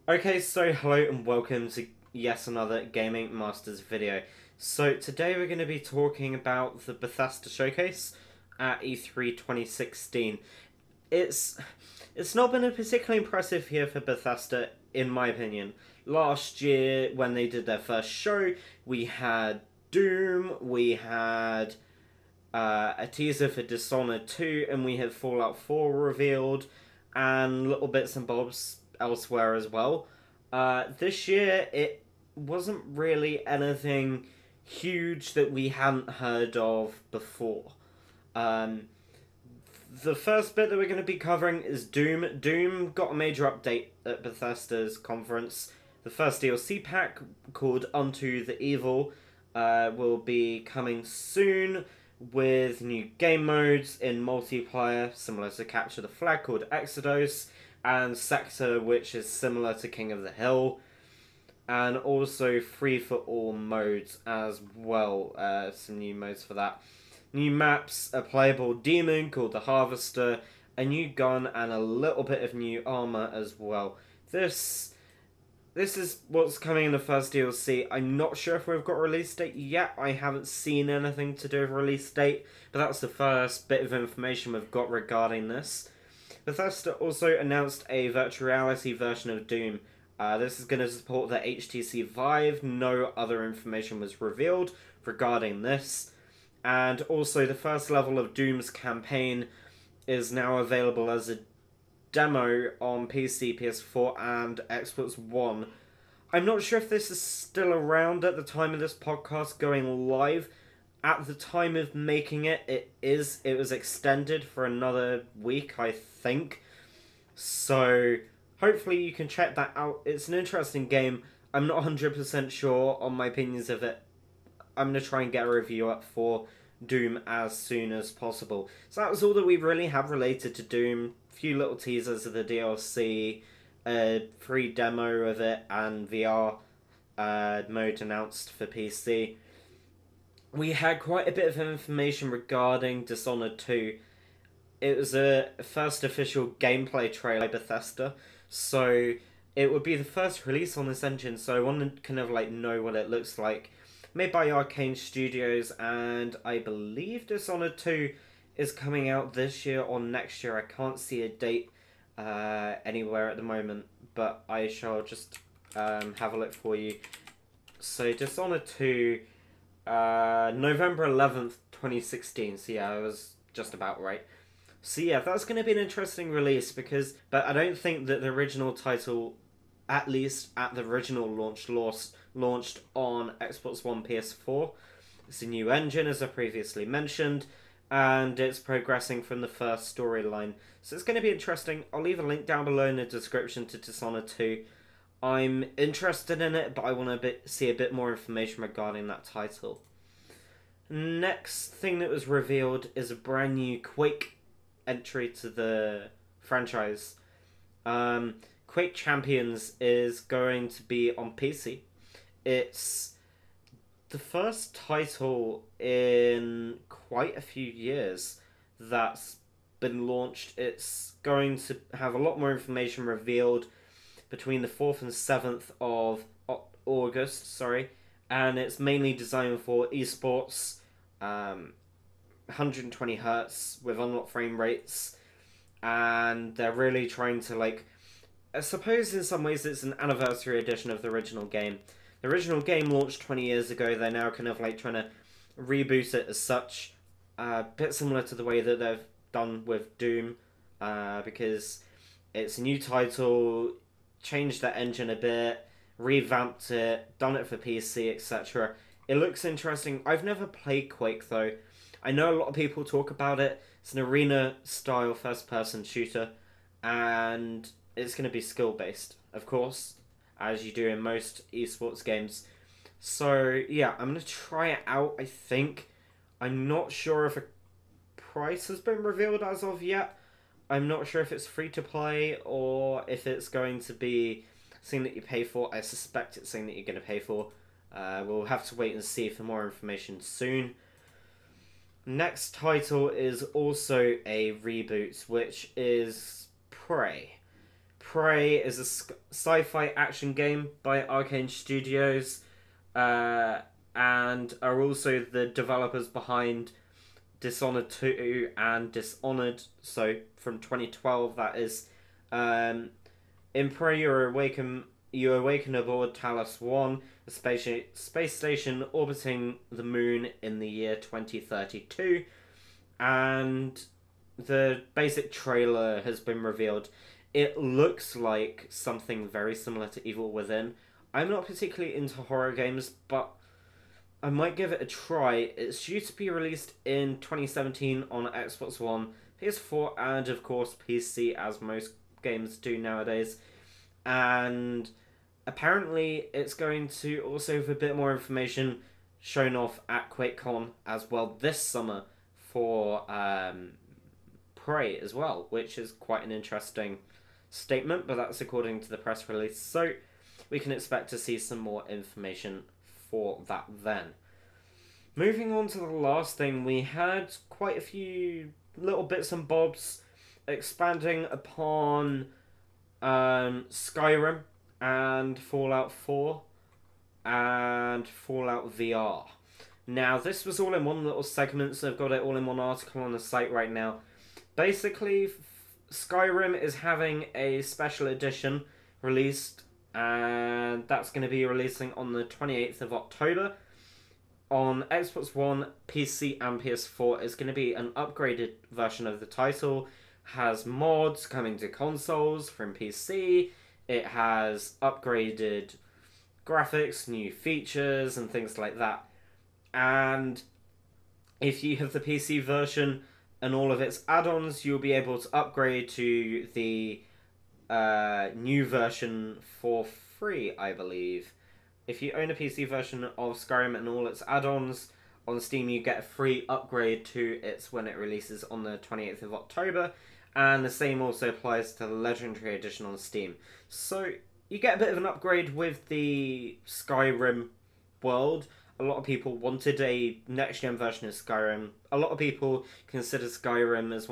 Okay, so hello and welcome to yet another Gaming Masters video. So today we're going to be talking about the Bethesda showcase at E3 2016. It's not been a particularly impressive year for Bethesda, in my opinion. Last year, when they did their first show, we had Doom, we had a teaser for Dishonored 2, and we had Fallout 4 revealed, and little bits and bobs elsewhere as well. This year, it wasn't really anything huge that we hadn't heard of before. Um, the first bit that we're going to be covering is Doom. Doom got a major update at Bethesda's conference. The first DLC pack, called Unto the Evil, will be coming soon, with new game modes in multiplayer, similar to Capture the Flag, called Exodus, and Sector, which is similar to King of the Hill, and also free-for-all modes as well, some new modes for that. New maps, a playable demon called the Harvester, a new gun, and a little bit of new armor as well. This is what's coming in the first DLC. I'm not sure if we've got a release date yet. I haven't seen anything to do with a release date, but that's the first bit of information we've got regarding this. Bethesda also announced a virtual reality version of Doom. This is going to support the HTC Vive. No other information was revealed regarding this. And also the first level of Doom's campaign is now available as a demo on PC, PS4, and Xbox One. I'm not sure if this is still around at the time of this podcast going live. At the time of making it, it was extended for another week, I think. So hopefully you can check that out. It's an interesting game. I'm not 100% sure on my opinions of it. I'm going to try and get a review up for Doom as soon as possible. So that was all that we really have related to Doom. A few little teasers of the DLC, a free demo of it, and VR mode announced for PC. We had quite a bit of information regarding Dishonored 2. It was a first official gameplay trailer by Bethesda, so it would be the first release on this engine, so I want to kind of like know what it looks like. Made by Arcane Studios, and I believe Dishonored 2 is coming out this year or next year. I can't see a date anywhere at the moment, but I shall just have a look for you. So Dishonored 2, November 11th, 2016. So yeah, I was just about right. So yeah, that's going to be an interesting release but I don't think that the original title, at least at the original launch, launched on Xbox One, PS4. It's a new engine, as I previously mentioned, and it's progressing from the first storyline. So it's going to be interesting. I'll leave a link down below in the description to Dishonored 2. I'm interested in it, but I want to see a bit more information regarding that title. Next thing that was revealed is a brand new Quake entry to the franchise. Quake Champions is going to be on PC. It's the first title in quite a few years that's been launched. It's going to have a lot more information revealed between the 4th and 7th of August, and it's mainly designed for esports, 120 Hz with unlocked frame rates, and they're really trying to, like, I suppose in some ways it's an anniversary edition of the original game. The original game launched 20 years ago. They're now kind of like trying to reboot it as such. A bit similar to the way that they've done with Doom, because it's a new title, changed the engine a bit, revamped it, done it for PC, etc. It looks interesting. I've never played Quake though. I know a lot of people talk about it. It's an arena-style first-person shooter, and it's going to be skill-based, of course, as you do in most esports games. So, yeah, I'm going to try it out, I think. I'm not sure if a price has been revealed as of yet. I'm not sure if it's free to play or if it's going to be something that you pay for. I suspect it's something that you're going to pay for. We'll have to wait and see for more information soon. Next title is also a reboot, which is Prey. Prey is a sci-fi action game by Arcane Studios, and are also the developers behind Dishonored 2 and Dishonored. So from 2012, that is. In Prey, you awaken aboard Talos 1, a space station orbiting the moon in the year 2032, and the basic trailer has been revealed. It looks like something very similar to Evil Within. I'm not particularly into horror games, but I might give it a try. It's due to be released in 2017 on Xbox One, PS4, and of course PC, as most games do nowadays. And apparently it's going to also have a bit more information shown off at QuakeCon as well this summer for Prey as well, which is quite an interesting statement, but that's according to the press release. So we can expect to see some more information for that then. Moving on to the last thing, we had quite a few little bits and bobs expanding upon Skyrim and Fallout 4 and Fallout VR. Now, this was all in one little segment, so I've got it all in one article on the site right now. Basically, Skyrim is having a special edition released, and that's going to be releasing on the 28th of October. On Xbox One, PC, and PS4, it's going to be an upgraded version of the title. Has mods coming to consoles from PC. It has upgraded graphics, new features, and things like that. And if you have the PC version and all of its add-ons, you'll be able to upgrade to the new version for free, I believe. If you own a PC version of Skyrim and all its add-ons on Steam, you get a free upgrade to it when it releases on the 28th of October. And the same also applies to the Legendary Edition on Steam. So you get a bit of an upgrade with the Skyrim world. A lot of people wanted a next-gen version of Skyrim. A lot of people consider Skyrim as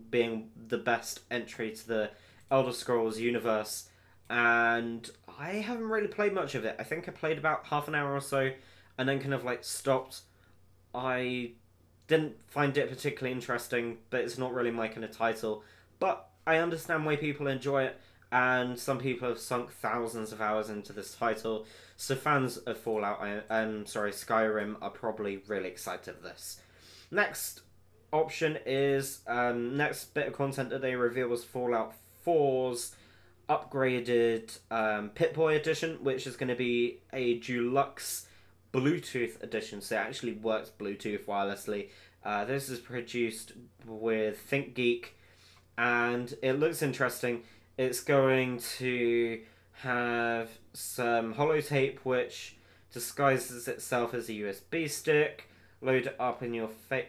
being the best entry to the Elder Scrolls universe. And I haven't really played much of it. I think I played about half an hour or so and then kind of stopped. I didn't find it particularly interesting, but it's not really my kind of title. But I understand why people enjoy it, and some people have sunk thousands of hours into this title. So fans of Skyrim are probably really excited for this. Next option is, next bit of content that they revealed was Fallout 4's upgraded Pip-Boy edition, which is going to be a deluxe Bluetooth edition, so it actually works Bluetooth wirelessly. This is produced with ThinkGeek, and it looks interesting. It's going to have some holotape, which disguises itself as a USB stick. Load it up in your face,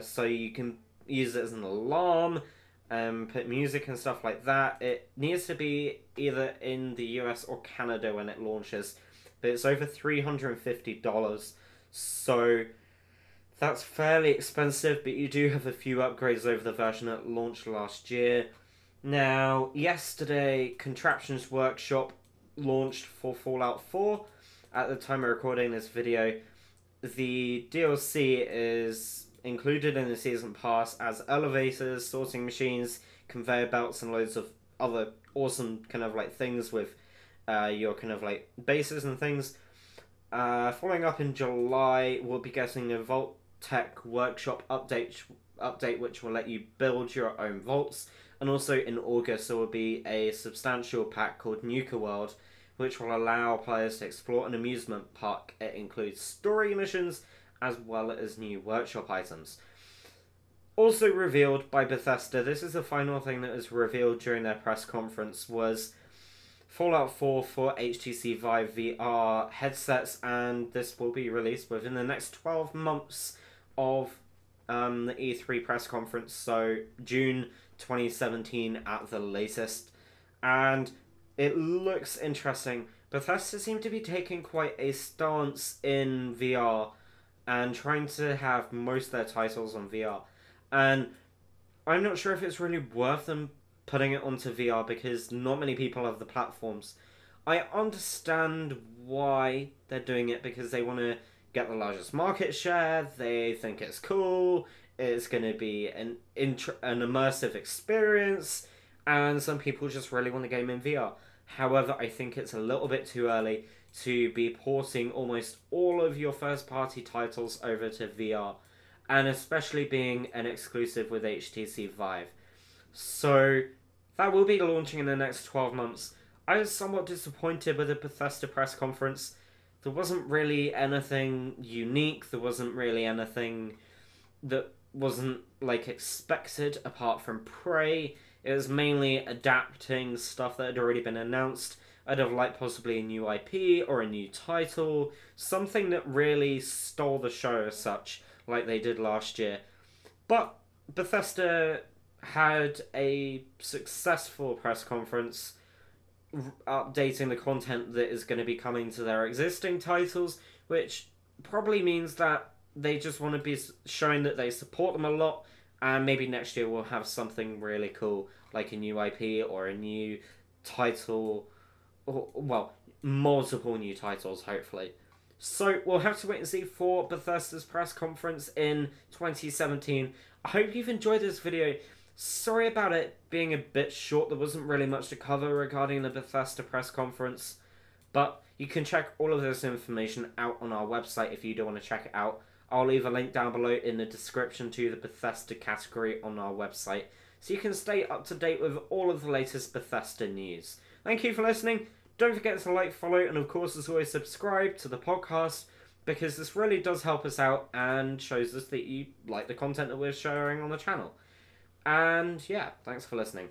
so you can use it as an alarm, put music and stuff like that. It needs to be either in the US or Canada when it launches, but it's over $350, so that's fairly expensive, but you do have a few upgrades over the version that launched last year. Now, yesterday, Contraptions Workshop launched for Fallout 4. At the time of recording this video, the DLC is included in the Season Pass as elevators, sorting machines, conveyor belts, and loads of other awesome things with your bases and things. Following up in July, we'll be getting a Vault Tech Workshop update which will let you build your own vaults. And also in August, there will be a substantial pack called Nuka World, which will allow players to explore an amusement park. It includes story missions as well as new workshop items. Also revealed by Bethesda, this is the final thing that was revealed during their press conference, was Fallout 4 for HTC Vive VR headsets, and this will be released within the next 12 months of the E3 press conference, so June 2017 at the latest. And it looks interesting. Bethesda seem to be taking quite a stance in VR and trying to have most of their titles on VR. And I'm not sure if it's really worth them putting it onto VR because not many people have the platforms. I understand why they're doing it because they want to get the largest market share. They think it's cool. It's going to be an immersive experience, and some people just really want to game in VR. However, I think it's a little bit too early to be porting almost all of your first-party titles over to VR, and especially being an exclusive with HTC Vive. So that will be launching in the next 12 months. I was somewhat disappointed with the Bethesda press conference. There wasn't really anything unique. There wasn't really anything that wasn't like expected apart from Prey. It was mainly adapting stuff that had already been announced. I'd have liked possibly a new IP or a new title, something that really stole the show as such, like they did last year. But Bethesda had a successful press conference updating the content that is going to be coming to their existing titles, which probably means that they just want to be showing that they support them a lot, and maybe next year we'll have something really cool, like a new IP or a new title, or, well, multiple new titles, hopefully. So we'll have to wait and see for Bethesda's press conference in 2017. I hope you've enjoyed this video. Sorry about it being a bit short. There wasn't really much to cover regarding the Bethesda press conference, but you can check all of this information out on our website if you do want to check it out. I'll leave a link down below in the description to the Bethesda category on our website, so you can stay up to date with all of the latest Bethesda news. Thank you for listening. Don't forget to like, follow, and of course, as always, subscribe to the podcast, because this really does help us out and shows us that you like the content that we're sharing on the channel. And yeah, thanks for listening.